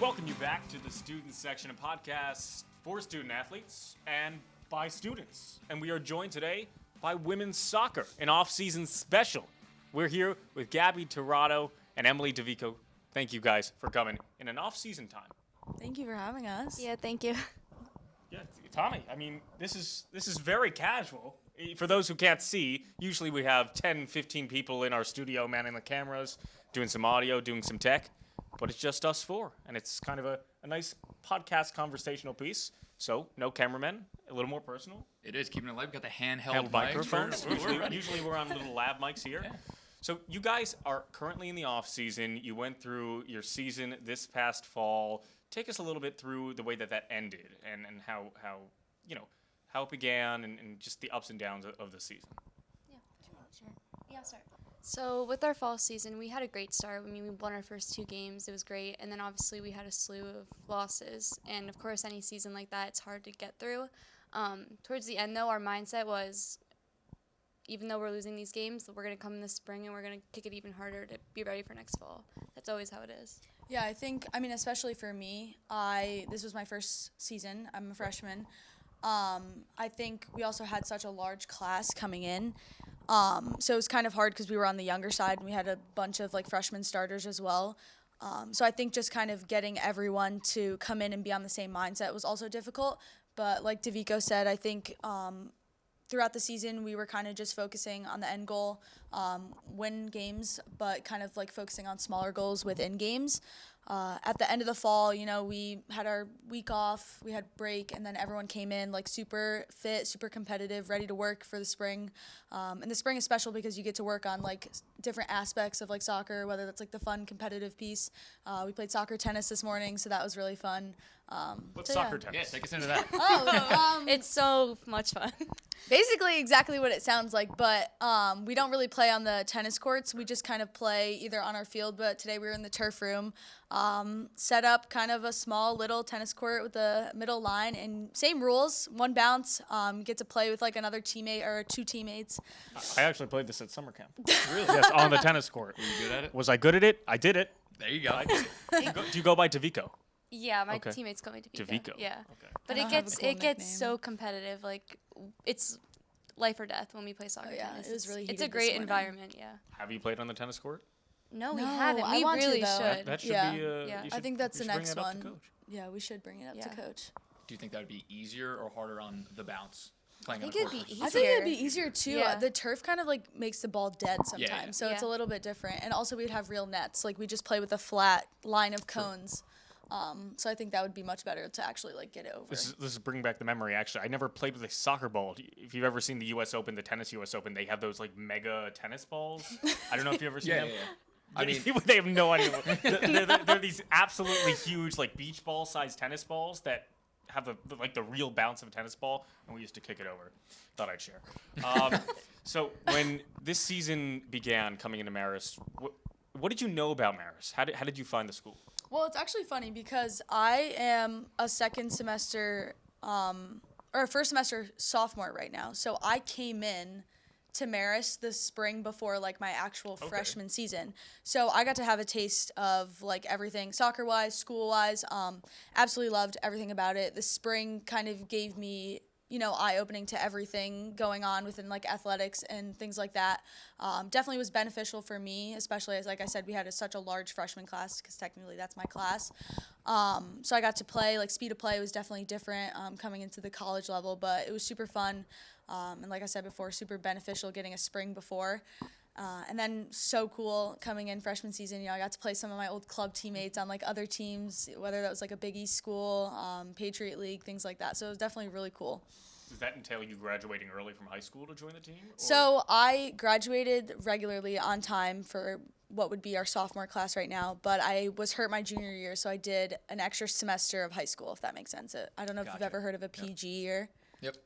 welcome you back to the student section of podcasts for student athletes and by students. And we are joined today by women's soccer, an off-season special. We're here with Gabby Tirado and Emily Dovico. Thank you guys for coming in an off-season time. Thank you for having us. Yeah, thank you. Yeah, Tommy, I mean, this is very casual. For those who can't see, usually we have 10, 15 people in our studio manning the cameras, doing some audio, doing some tech, but it's just us four, and it's kind of a nice podcast conversational piece. So, no cameramen, a little more personal. It is, keeping it live. We've got the handheld microphones. We're Usually we're on little lab mics here. Yeah. So you guys are currently in the off season. You went through your season this past fall. Take us a little bit through the way that ended and how it began and just the ups and downs of the season. Yeah, sure. Yeah, I'll start. So with our fall season, we had a great start. I mean, we won our first 2 games. It was great. And then obviously we had a slew of losses. And of course, any season like that, it's hard to get through. Towards the end, though, our mindset was, even though we're losing these games, we're going to come in the spring and we're going to kick it even harder to be ready for next fall. That's always how it is. Yeah, especially for me, this was my first season. I'm a freshman. I think we also had such a large class coming in. So it was kind of hard because we were on the younger side and we had a bunch of freshman starters as well. So I think just kind of getting everyone to come in and be on the same mindset was also difficult. But like Dovico said, I think throughout the season we were kind of just focusing on the end goal, win games, but kind of focusing on smaller goals within games. At the end of the fall, we had our week off, we had break, and then everyone came in super fit, super competitive, ready to work for the spring. And the spring is special because you get to work on different aspects of soccer, whether that's the fun competitive piece. We played soccer tennis this morning, so that was really fun. What's soccer tennis? Yeah, take us into that. It's so much fun. Basically exactly what it sounds like, but we don't really play on the tennis courts. We just kind of play either on our field, but today we were in the turf room, set up kind of a small little tennis court with a middle line, and same rules, 1 bounce, get to play with another teammate or 2 teammates. I actually played this at summer camp. Really? Yes, on the tennis court. Were you good at it? Was I good at it? I did it. There you go. Do you go by Dovico? Yeah, my Okay. teammate's going to be Dovico. Yeah. Okay. But I it don't have a gets cool it gets nickname. so competitive. It's life or death when we play soccer Oh, yeah, tennis. it was really It's a heated great this morning. environment, yeah. Have you played on the tennis court? No, we No, haven't. I We want to, really though. should. That should Yeah. be. Yeah. You I should- think that's you the should bring next that up to one. coach. Yeah, we should bring it up to Yeah. coach. Do you think that would be easier or harder on the bounce? Playing I on think a court it'd be versus- I think it'd be Easier. easier too. Yeah. The turf kind of makes the ball dead sometimes, yeah. so it's a Yeah. little bit different. And also we'd have real nets. We just play with a flat line of cones. So I think that would be much better to actually get it over. This is bringing back the memory. Actually, I never played with a soccer ball. If you've ever seen the U.S. Open, the tennis U.S. Open, they have those mega tennis balls. I don't know if you've ever seen them. I mean, they have no idea. They're these absolutely huge, beach ball sized tennis balls that have the real bounce of a tennis ball, and we used to kick it over. Thought I'd share. So when this season began coming into Marist, what did you know about Marist? How did you find the school? Well, it's actually funny because I am a second semester or a first semester sophomore right now. So I came in to Marist this spring before my actual freshman season. So I got to have a taste of everything soccer-wise, school-wise. Absolutely loved everything about it. The spring kind of gave me eye-opening to everything going on within athletics and things like that. Definitely was beneficial for me, especially as I said, we had such a large freshman class because technically that's my class. So I got to play. Speed of play was definitely different coming into the college level, but it was super fun. And like I said before, super beneficial getting a spring before. And then so cool coming in freshman season, I got to play some of my old club teammates on other teams, whether that was a Big East school, Patriot League, things like that. So it was definitely really cool. Does that entail you graduating early from high school to join the team? Or? So I graduated regularly on time for what would be our sophomore class right now, but I was hurt my junior year, so I did an extra semester of high school, if that makes sense. I don't know if you've Gotcha. ever heard of a PG year. Yep.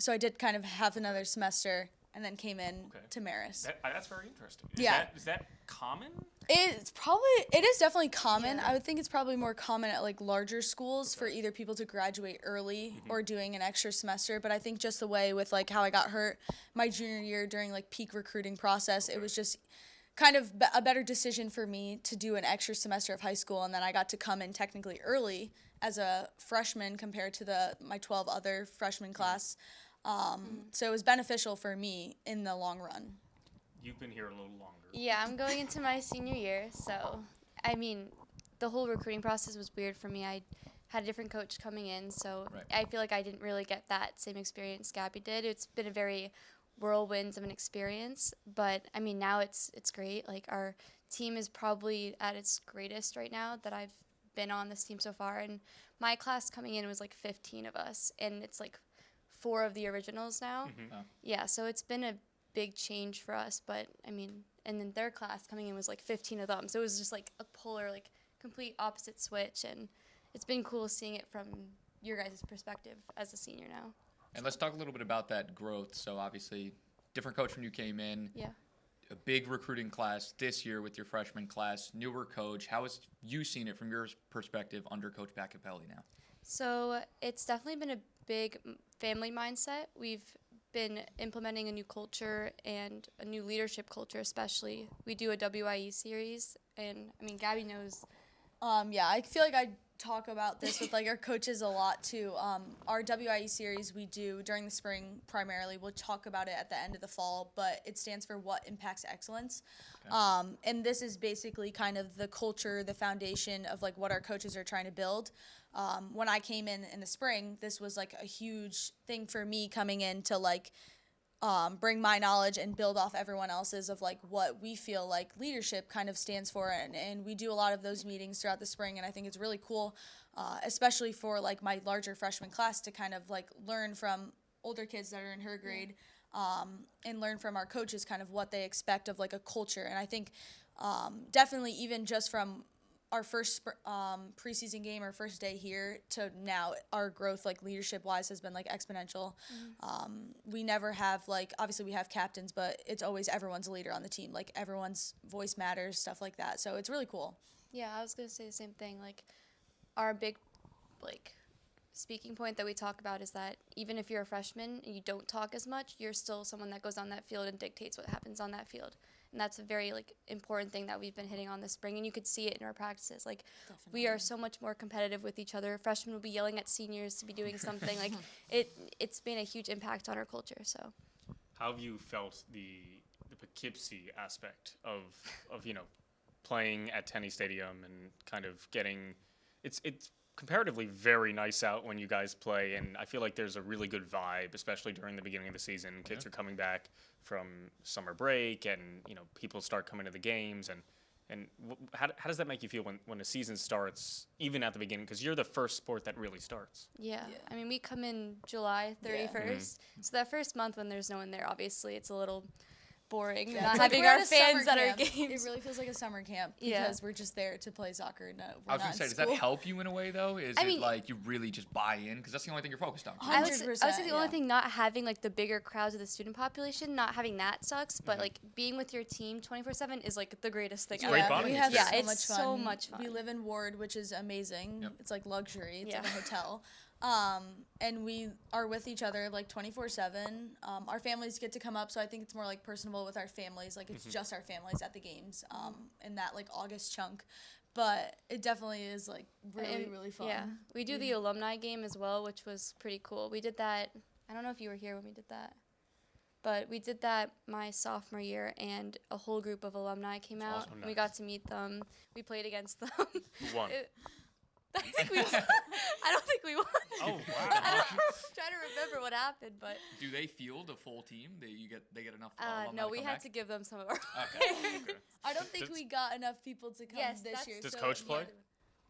So I did kind of have another semester and then came in to Marist. That's very interesting. Is that common? It is definitely common. I would think it's probably more common at larger schools for either people to graduate early or doing an extra semester. But I think just the way with how I got hurt my junior year during peak recruiting process, it was just kind of a better decision for me to do an extra semester of high school, and then I got to come in technically early as a freshman compared to my 12 other freshman class. So it was beneficial for me in the long run. You've been here a little longer. Yeah, I'm going into my senior year, so I mean, the whole recruiting process was weird for me. I had a different coach coming in, so Right. I feel like I didn't really get that same experience Gabby did. It's been a very whirlwinds of an experience, but I mean, now it's great. Like, our team is probably at its greatest right now that I've been on this team so far, and my class coming in was like 15 of us, and it's like 4 of the originals now. Oh. Yeah, so it's been a big change for us, but I mean, and then their class coming in was like 15 of them, so it was just like a polar, like, complete opposite switch, and it's been cool seeing it from your guys' perspective as a senior now. And let's talk a little bit about that growth. So obviously, different coach when you came in. Yeah. A big recruiting class this year with your freshman class, newer coach. How has you seen it from your perspective under Coach Poughkeepsie now? So it's definitely been a big family mindset. We've been implementing a new culture and a new leadership culture, especially. We do a WIE series, and I mean, Gabby knows. Yeah, I feel like I talk about this with like our coaches a lot too. Our WIE series we do during the spring primarily. We'll talk about it at the end of the fall, but it stands for What Impacts Excellence. Okay. And this is basically kind of the culture, the foundation of like what our coaches are trying to build. When I came in the spring, this was like a huge thing for me coming in to like bring my knowledge and build off everyone else's of like what we feel like leadership kind of stands for, and we do a lot of those meetings throughout the spring, and I think it's really cool, especially for like my larger freshman class to kind of like learn from older kids that are in her grade, and learn from our coaches kind of what they expect of like a culture. And I think definitely even just from our first preseason game, our first day here to now, our growth like leadership wise has been like exponential. We never have like, obviously we have captains, but it's always everyone's a leader on the team. Like everyone's voice matters, stuff like that. So it's really cool. Yeah, I was gonna say the same thing. Like, our big, like, speaking point that we talk about is that even if you're a freshman and you don't talk as much, you're still someone that goes on that field and dictates what happens on that field. And that's a very, like, important thing that we've been hitting on this spring, and you could see it in our practices. Like, we are so much more competitive with each other. Freshmen will be yelling at seniors to be doing something. Like, it's been a huge impact on our culture, so. How have you felt the Poughkeepsie aspect of playing at Tenny Stadium and kind of getting it's comparatively very nice out when you guys play, and I feel like there's a really good vibe, especially during the beginning of the season. Kids are coming back from summer break, and people start coming to the games, and how does that make you feel when the season starts, even at the beginning, because you're the first sport that really starts? Yeah. I mean, we come in July 31st, so that first month when there's no one there, obviously it's a little boring, Yeah, not it's like having we're our at a summer fans at our camp. games. It really feels like a summer camp Yeah. because we're just there to play soccer. No, we're I was not going to say, in does that school. help you in a way, though? Is I it mean- like you really just buy in? Because that's the only thing you're focused on. I would say 100%, the only yeah. thing, not having like the bigger crowds of the student population, not having that sucks, but like being with your team 24/7 is like the greatest thing It's ever. great bonding we have experience. Yeah, so it's much so fun. much fun. We live in Ward, which is amazing. Yep. It's like luxury. It's like Yeah. a hotel. And we are with each other like 24/7. Our families get to come up, so I think it's more like personable with our families. Like it's just our families at the games, in that like August chunk. But it definitely is like really, And, really fun. Yeah, we do the alumni game as well, which was pretty cool. We did that. I don't know if you were here when we did that, but we did that my sophomore year, and a whole group of alumni came out. awesome. We got to meet them. We played against them. Who won? I think we. I don't think we won. Oh, wow. I'm trying to remember what happened, but Do they field a full team? They get enough alumni no, to we come had back? to give them some of our. Okay. Okay. I don't think Does- we got enough people to come Yes, this that's- year. Does so, Coach play?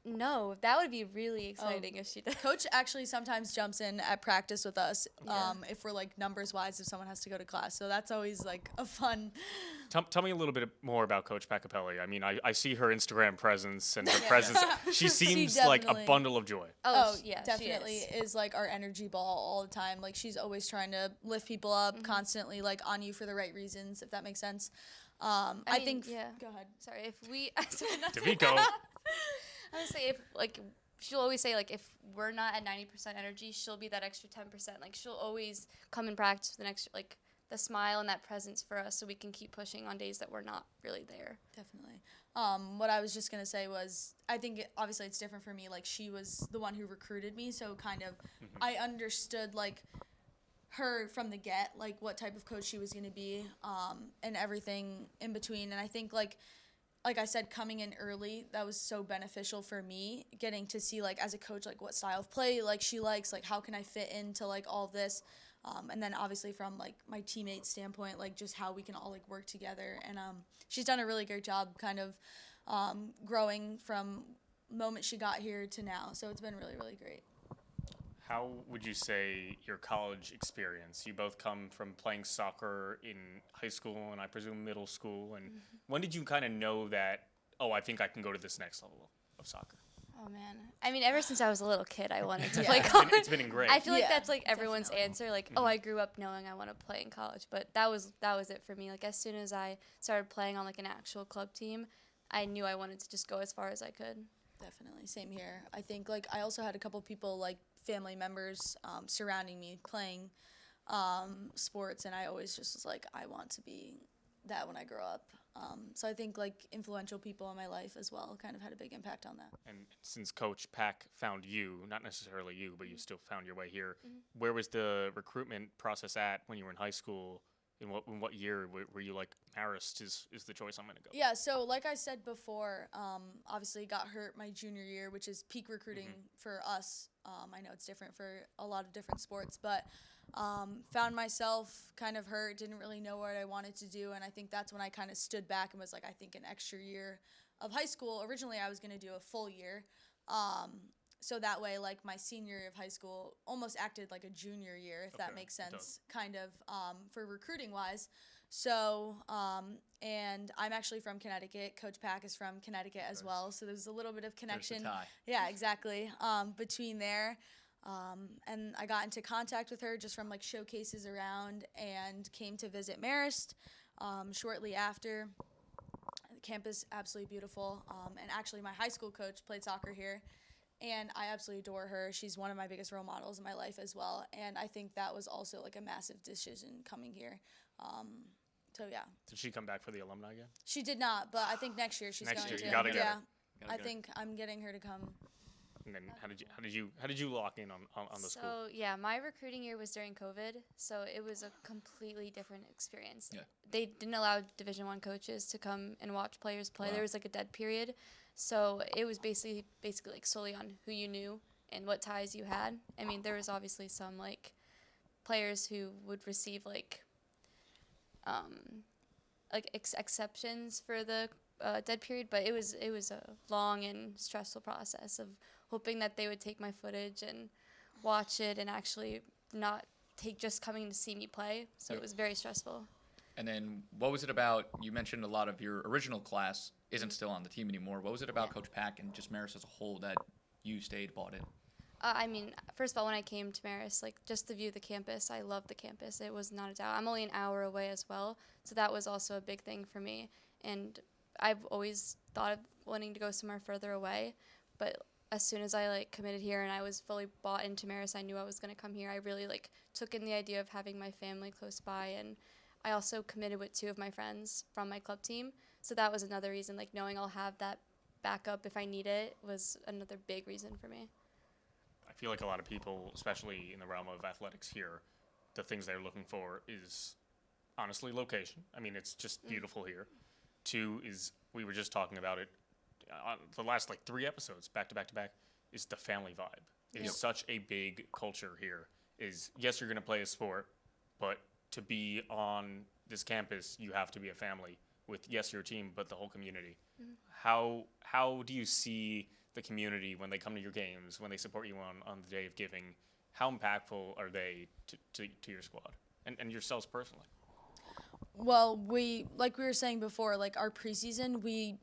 No, that would be really exciting if she did. Coach actually sometimes jumps in at practice with us if we're like numbers wise, if someone has to go to class. So that's always like a fun. Tell me a little bit more about Coach Poughkeepsie. I mean, I see her Instagram presence and her presence. She seems like a definitely- bundle of joy. Oh, yeah, definitely she is. like our energy ball all the time. Like she's always trying to lift people up, constantly like on you for the right reasons, if that makes sense. I mean, think. yeah. Go ahead. Sorry, if we. Sorry, not to- Dovico. I would say if like she'll always say like if we're not at 90% energy, she'll be that extra 10%. Like she'll always come in practice with an extra like the smile and that presence for us so we can keep pushing on days that we're not really there. Definitely. What I was just going to say was, I think obviously it's different for me. Like, she was the one who recruited me, so kind of I understood, like, her from the get, like, what type of coach she was going to be, and everything in between. And I think, like I said, coming in early, that was so beneficial for me, getting to see, like, as a coach, like, what style of play, like, she likes, like, how can I fit into, like, all this. And then obviously from, like, my teammates' standpoint, like, just how we can all, like, work together. And she's done a really great job kind of growing from moment she got here to now. So it's been really, really great. How would you say your college experience? You both come from playing soccer in high school and I presume middle school. And when did you kind of know that, oh, I think I can go to this next level of soccer? Oh, man. I mean, ever since I was a little kid, I wanted to Yeah. play It's college. It's been ingrained. I feel like Yeah, that's like everyone's definitely. answer. Like, oh, I grew up knowing I want to play in college. But that was it for me. Like, as soon as I started playing on, like, an actual club team, I knew I wanted to just go as far as I could. Definitely. Same here. I think, like, I also had a couple people, like, family members surrounding me playing sports, and I always just was like, I want to be that when I grow up. So I think, like, influential people in my life as well kind of had a big impact on that. And since Coach Pack found you, not necessarily you, but you still found your way here, where was the recruitment process at when you were in high school? In what year were you like, Marist is the choice I'm going to go? Yeah, so like I said before, obviously got hurt my junior year, which is peak recruiting for us. I know it's different for a lot of different sports, but found myself kind of hurt, didn't really know what I wanted to do, and I think that's when I kind of stood back and was like, I think an extra year of high school. Originally, I was going to do a full year, so that way, like, my senior year of high school almost acted like a junior year, if that Okay, makes it sense, does. kind of for recruiting-wise. So, and I'm actually from Connecticut. Coach Pack is from Connecticut as well, so there's a little bit of connection. tie. Yeah, exactly. Between there, and I got into contact with her just from, like, showcases around, and came to visit Marist shortly after. The campus absolutely beautiful, and actually my high school coach played soccer here, and I absolutely adore her. She's one of my biggest role models in my life as well, and I think that was also, like, a massive decision coming here. So yeah, Did she come back for the alumni again? she did not, but I think next year she's Next going year, to. you gotta get her. Yeah, Gotta I get her. think I'm getting her to come. And then how did you lock in on the school? So, yeah, my recruiting year was during COVID, so it was a completely different experience. Yeah. They didn't allow Division I coaches to come and watch players play. Wow. There was, like, a dead period. So it was basically like solely on who you knew and what ties you had. I mean, there was obviously some, like, players who would receive, like exceptions for the dead period, but it was a long and stressful process of hoping that they would take my footage and watch it and actually not take just coming to see me play. So Yep. it was very stressful. And then what was it about, you mentioned a lot of your original class isn't still on the team anymore. What was it about Yeah. Coach Pack and just Marist as a whole that you stayed, bought in? I mean, first of all, when I came to Marist, like, just the view of the campus, I loved the campus. It was not a doubt. I'm only an hour away as well, so that was also a big thing for me. And I've always thought of wanting to go somewhere further away, but as soon as I, like, committed here and I was fully bought into Marist, I knew I was going to come here. I really, like, took in the idea of having my family close by, and I also committed with 2 of my friends from my club team, so that was another reason. Like, knowing I'll have that backup if I need it was another big reason for me. I feel like a lot of people, especially in the realm of athletics here, the things they're looking for is honestly location. I mean, it's just beautiful here. 2 is, we were just talking about it on the last, like, 3 episodes back to back to back, is the family vibe. It is such a big culture here. Is, yes, you're going to play a sport, but to be on this campus, you have to be a family with, yes, your team, but the whole community. How do you see the community when they come to your games, when they support you on the day of giving? How impactful are they to your squad and yourselves personally? Well, like we were saying before, like, our preseason,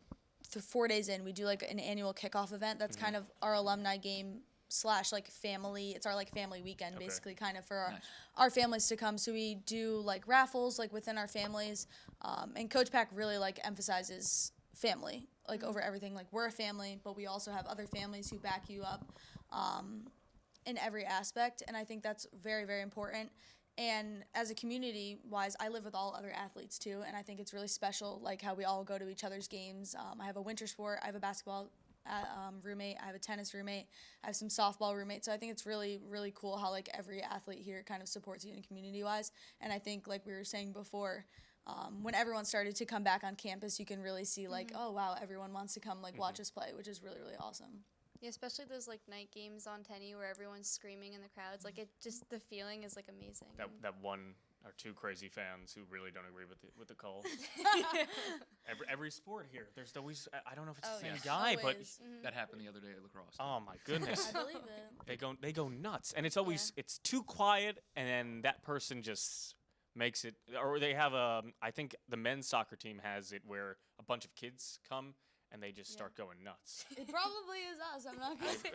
4 days in, we do, like, an annual kickoff event. That's kind of our alumni game / like, family. It's our, like, family weekend, Okay. basically, kind of for Nice. our families to come. So we do, like, raffles, like, within our families. And Coach Pack really, like, emphasizes family, like, over everything. Like, we're a family, but we also have other families who back you up in every aspect. And I think that's very, very important. And as a community wise, I live with all other athletes too, and I think it's really special, like how we all go to each other's games. I have a winter sport, I have a basketball roommate, I have a tennis roommate, I have some softball roommates. So I think it's really, really cool how like every athlete here kind of supports you in community wise. And I think like we were saying before, when everyone started to come back on campus, you can really see like, oh wow, everyone wants to come like watch us play, which is really, really awesome. Yeah, especially those like night games on Tenny where everyone's screaming in the crowds. Like it just the feeling is like amazing. That one or two crazy fans who really don't agree with the calls. every sport here, there's always I don't know if it's the same guy, always. but That happened the other day at lacrosse. oh my goodness, I believe it. they go nuts, and it's always it's too quiet, and then that person just makes it. Or they have I think the men's soccer team has it where a bunch of kids come. And they just start going nuts. It probably is us. I'm not gonna say.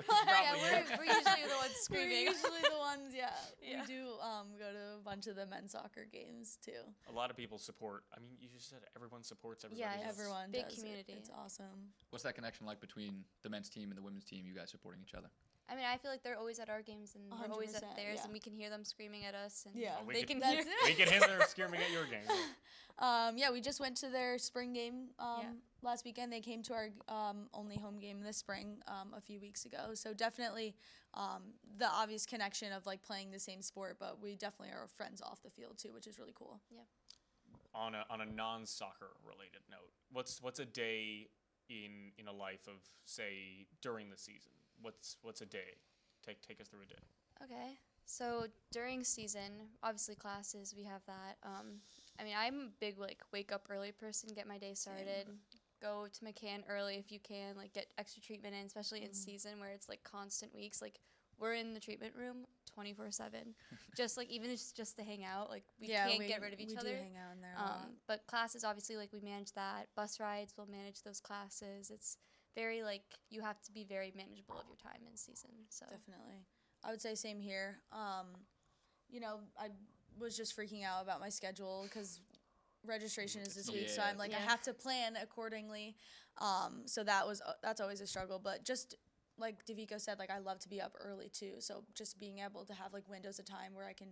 We're usually the ones We're screaming. usually the ones, We do go to a bunch of the men's soccer games too. A lot of people support. I mean, you just said everyone supports everybody. Yeah, else. Everyone big does community. It's awesome. What's that connection like between the men's team and the women's team? You guys supporting each other? I mean, I feel like they're always at our games and we're always at 100%, theirs, yeah. and we can hear them screaming at us, and Yeah. We they can- can hear. We can hear them screaming at your game. We just went to their spring game last weekend. They came to our only home game this spring a few weeks ago. So definitely the obvious connection of like playing the same sport, but we definitely are friends off the field too, which is really cool. Yeah. On a non-soccer related note, what's a day in a life of, say, during the season? What's a day? Take us through a day. Okay. So during season, obviously classes, we have that. I mean, I'm a big like wake up early person, get my day started, go to McCann early if you can, like get extra treatment in, especially in season where it's like constant weeks. Like we're in the treatment room 24/7, just like even just to hang out. Like we can't get rid of each other. We do hang out in there a lot. But classes, obviously, like we manage that. Bus rides, we'll manage those classes. It's very like you have to be very manageable of your time in season. So Definitely. I would say same here. I was just freaking out about my schedule because registration is this week, so I'm like I have to plan accordingly. So that's always a struggle. But just like Dovico said, like I love to be up early too. So just being able to have like windows of time where I can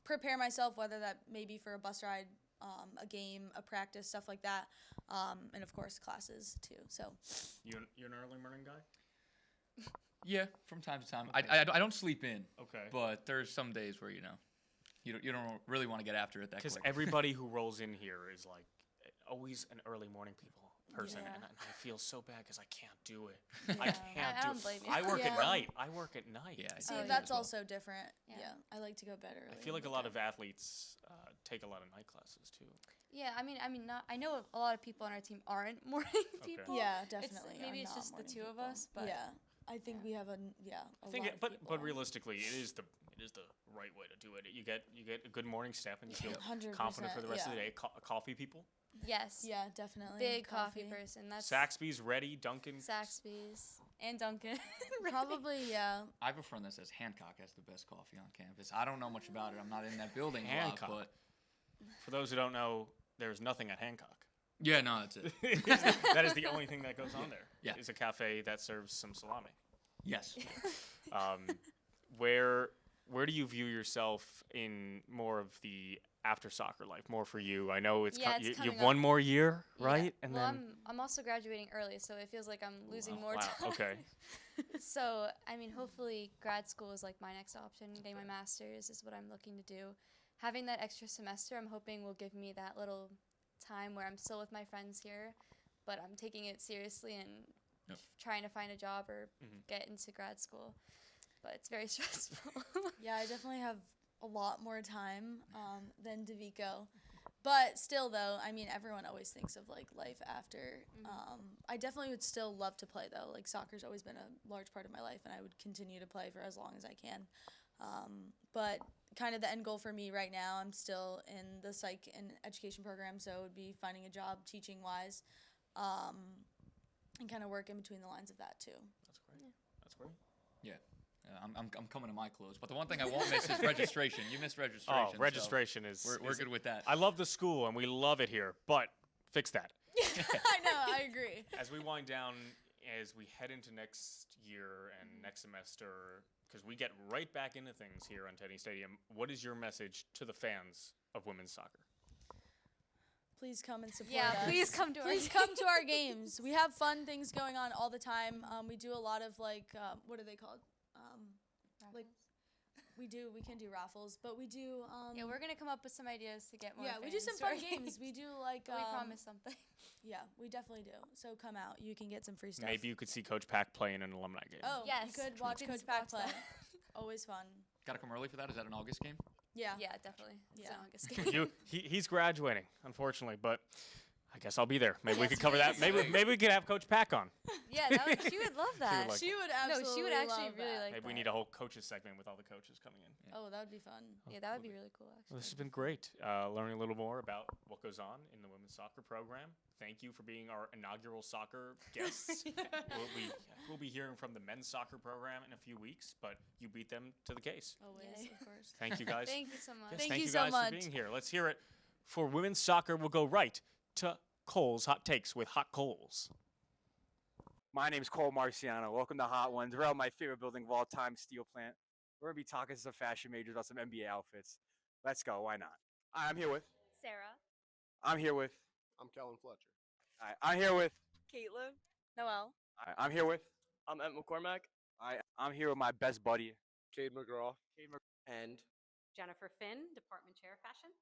prepare myself, whether that may be for a bus ride, a game, a practice, stuff like that, and of course classes too. So You're an early morning guy? Yeah, from time to time. I don't sleep in. Okay. But there's some days where you don't really want to get after it that Because quick. everybody who rolls in here is like always an early morning person, Yeah. and I feel so bad because I can't do it. Yeah. I can't I do don't it. blame you. I work Yeah. at night. I work at night. Yeah, I see, do as that's well. also different. Yeah. Yeah, I like to go bed early. I feel like a lot of athletes take a lot of night classes too. yeah, I mean, not. I know a lot of people on our team aren't morning people. Yeah, It's- definitely. maybe I'm it's not just the morning two of people. us, but yeah, I think we have a I think, lot of but people. realistically, it is the right way to do it. You get a good morning step and you feel 100%, confident for the rest of the yeah. day. Coffee people, yes, Yeah, definitely. big coffee person. That's Saxby's ready, Dunkin'. Saxby's and Dunkin'. Probably, yeah. I have a friend that says Hancock has the best coffee on campus. I don't know much about it. I'm not in that building Hancock. a lot, but For those who don't know, there's nothing at Hancock. yeah, no, that's it. That is the only thing that goes on there. Yeah. Is a cafe that serves some salami. Yes. Where do you view yourself in more of the after soccer life? More for you. I know it's Yeah, it's you coming have one up. more year, Yeah. right? And well, then I'm also graduating early, so it feels like I'm losing more wow. time. Okay. So, I mean, hopefully grad school is like my next option. Getting my master's is what I'm looking to do. Having that extra semester, I'm hoping will give me that little time where I'm still with my friends here, but I'm taking it seriously and Yep. trying to find a job or get into grad school. But it's very stressful. Yeah, I definitely have a lot more time than Dovico. But still, though, I mean, everyone always thinks of, like, life after. I definitely would still love to play, though. Like, soccer's always been a large part of my life, and I would continue to play for as long as I can. But kind of the end goal for me right now, I'm still in the psych and education program, so it would be finding a job teaching-wise and kind of work in between the lines of that, too. That's great. That's great. Yeah. I'm coming to my close. But the one thing I won't miss is registration. You missed registration. Oh, registration is. We're good with that. I love the school and we love it here, but fix that. I know, I agree. As we wind down as we head into next year and next semester, because we get right back into things here on Teddy Stadium, what is your message to the fans of women's soccer? Please come and support Yeah, us. please come to our Please come to our games. We have fun things going on all the time. We do a lot of like, what are they called? Like, we can do raffles, but we do. Yeah, we're gonna come up with some ideas to get more. Yeah, we do some fans, fun right? games. We do like. We promise something. Yeah, we definitely do. So come out. You can get some free stuff. Maybe you could see Coach Pack play in an alumni game. Oh, Yes, you could we watch could Coach Pack watch play. that. Always fun. Got to come early for that? Is that an August game? Yeah. Yeah, definitely. It's Yeah. an August game. He's graduating, unfortunately, but I guess I'll be there. Maybe we Yes, could cover that. please. Maybe we could have Coach Pack on. Yeah, she would love that. like She would no, absolutely she would actually love really that. like Maybe that. we need a whole coaches segment with all the coaches coming in. Oh, that would be fun. Yeah, that would be really cool, actually. Well, this has been great. Learning a little more about what goes on in the women's soccer program. Thank you for being our inaugural soccer guests. We'll be hearing from the men's soccer program in a few weeks, but you beat them to the case. Always, Yay. of course. Thank you guys. Thank you so much. Yes, Thank thank you you so guys much. for being here. Let's hear it for women's soccer. We'll go right to Cole's Hot Takes with Hot Coles. My name's Cole Marciano. Welcome to Hot Ones. We're at my favorite building of all time, Steel Plant. We're going to be talking to some fashion majors about some NBA outfits. Let's go. Why not? I'm here with. Sarah. I'm here with. I'm Kellen Fletcher. I'm here with. Caitlin. Noelle. I'm here with. I'm Ed McCormack. I'm here with my best buddy. Cade McGraw. And Jennifer Finn, Department Chair Fashion.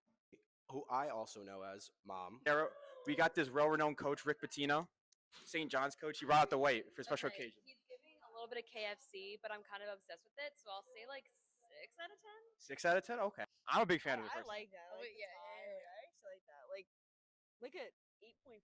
Who I also know as Mom. We got this well-renowned coach, Rick Pitino, St. John's coach. He brought out the weight for special occasions. He's giving a little bit of KFC, but I'm kind of obsessed with it, so I'll say like 6 out of 10. 6 out of 10? Okay. I'm a big fan of it. I personally. like that. I like the tie. I actually like that. Like a 8.5.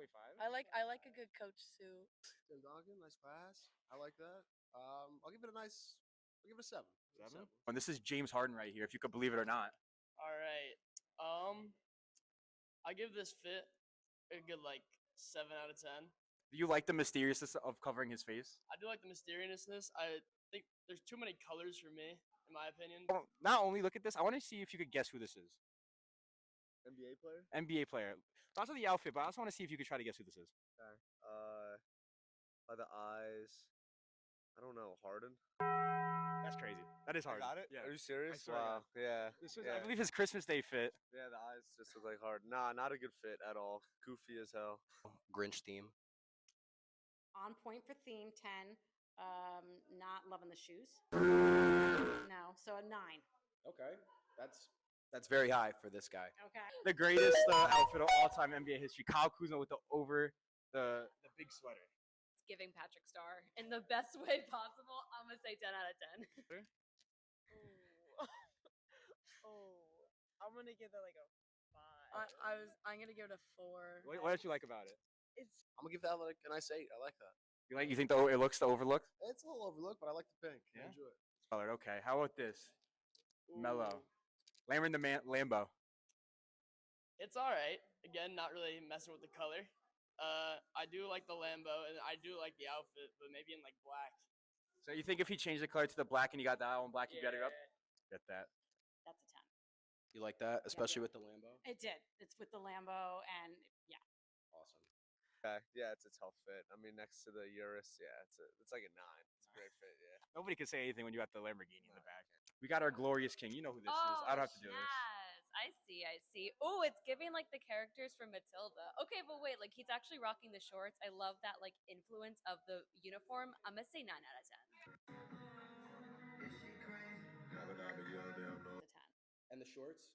8.5? I like a good coach suit. Tim Donkin, nice pass. I like that. I'll give it a 7. 7? And this is James Harden right here, if you could believe it or not. All right. I give this fit a good 7 out of 10. Do you like the mysteriousness of covering his face? I do like the mysteriousness. I think there's too many colors for me, in my opinion. Well, not only look at this, I want to see if you could guess who this is. NBA player? NBA player. Not for the outfit, but I also want to see if you could try to guess who this is. By the eyes. I don't know. Harden? That's crazy. That is hard. Got it? Yeah. Are you serious? swear to Wow. Yeah. This was, yeah. I believe, his Christmas Day fit. Yeah, the eyes just look like Harden. Nah, not a good fit at all. Goofy as hell. Grinch theme. On point for theme, 10. Not loving the shoes. No, so a 9. Okay. That's very high for this guy. Okay. The greatest outfit of all time NBA history. Kyle Kuzma with the big sweater. It's giving Patrick Star in the best way possible. I'm going to say 10 out of 10. I'm gonna give that like a 5. I'm gonna give it a 4. What did you like about it? It's I'm gonna give that like a nice 8. I like that. You think it looks the overlook? It's a little overlooked, but I like the pink. Yeah? I enjoy it. Colored. Okay. How about this? Mellow. Lambo the man. Lambo. It's all right. Again, not really messing with the color. I do like the Lambo, and I do like the outfit, but maybe in black. So you think if he changed the color to the black and you got that one black, you got it up? Get that. That's a 10. You like that, especially with the Lambo? It did. It's with the Lambo, and yeah. Awesome. Yeah, it's a tough fit. I mean, next to the Urus, yeah, it's like a 9. It's a great fit, yeah. Nobody can say anything when you got the Lamborghini in the back. We got our glorious king. You know who this is. I don't have to do this. Yes, I see. Oh, it's giving the characters from Matilda. Okay, but wait, he's actually rocking the shorts. I love that influence of the uniform. I'm gonna say 9 out of 10. The 10. And the shorts?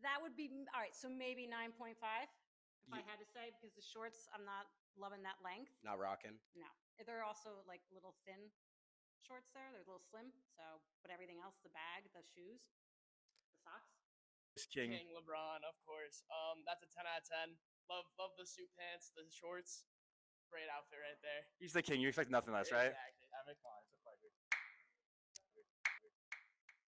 That would be all right. So maybe 9.5, if I had to say, because the shorts, I'm not loving that length. Not rocking. No, they're also little thin shorts there. They're a little slim. So, but everything else, the bag, the shoes, the socks. This king. King LeBron, of course. That's a 10 out of 10. Love the suit pants, the shorts. Great outfit right there. He's the king. You expect nothing less, right? Exactly. I mean, come on.